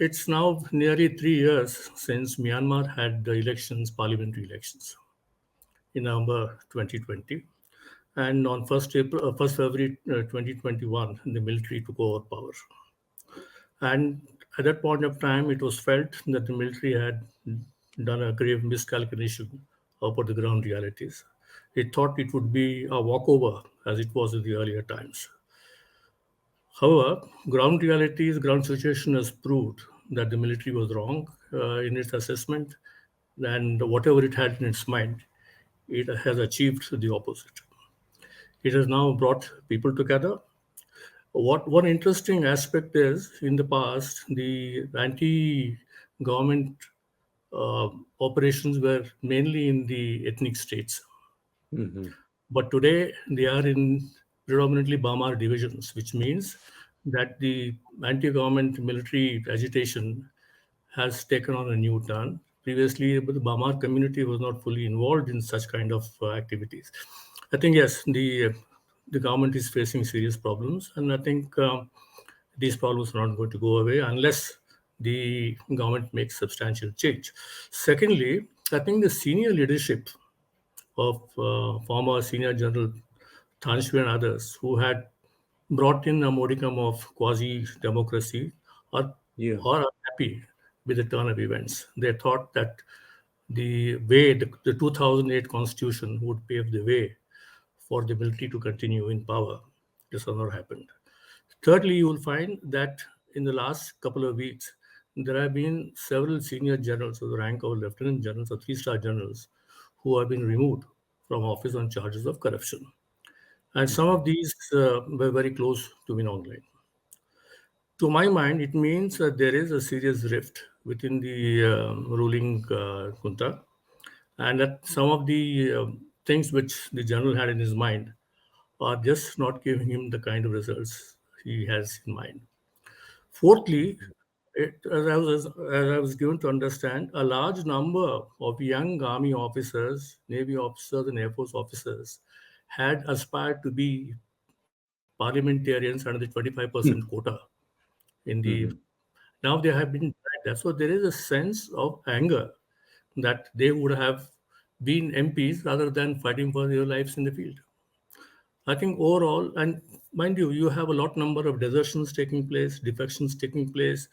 it's now nearly 3 years since Myanmar had the elections, parliamentary elections, in November 2020. And on 1st February 2021, the military took over power. And at that point of time, it was felt that the military had done a grave miscalculation about the ground realities. It thought it would be a walkover as it was in the earlier times. However, ground realities, ground situation has proved that the military was wrong in its assessment, and whatever it had in its mind, it has achieved the opposite. It has now brought people together. What one interesting aspect is, in the past, the anti-government uh, operations were mainly in the ethnic states. Mm-hmm. But today they are in predominantly Bamar divisions, which means that the anti-government military agitation has taken on a new turn. Previously, the Bamar community was not fully involved in such kind of activities. I think yes, the government is facing serious problems, and I think these problems are not going to go away unless the government makes substantial change. Secondly, I think the senior leadership of former Senior General Tanshvi and others who had brought in a modicum of quasi-democracy are, Yeah. are unhappy with the turn of events. They thought that the 2008 constitution would pave the way for the military to continue in power. This has not happened. Thirdly, you will find that in the last couple of weeks, there have been several senior generals of the rank of lieutenant generals or three-star generals who have been removed from office on charges of corruption. And some Mm-hmm. of these were very close to Win Online. To my mind, it means that there is a serious rift within the ruling junta, and that some of the things which the general had in his mind are just not giving him the kind of results he has in mind. Fourthly, as I was given to understand, a large number of young army officers, navy officers, and air force officers had aspired to be parliamentarians under the 25% quota in the. Mm-hmm. Now they have been dragged. So there is a sense of anger that they would have been MPs rather than fighting for their lives in the field. I think overall, and mind you, you have a lot number of desertions taking place, defections taking place,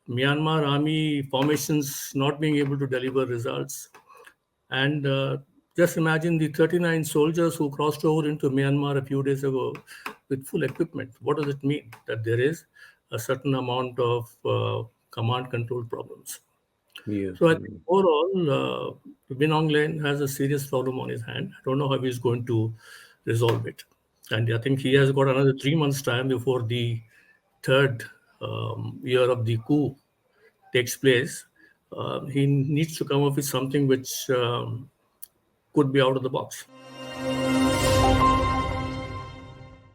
Myanmar army formations not being able to deliver results. And just imagine the 39 soldiers who crossed over into Myanmar a few days ago with full equipment. What does it mean? That there is a certain amount of command control problems. Yeah. So I think Mm. overall, Bin Aung Hlaing has a serious problem on his hand. I don't know how he's going to resolve it. And I think he has got another 3 months' time before the third year of the coup takes place. He needs to come up with something which could be out of the box.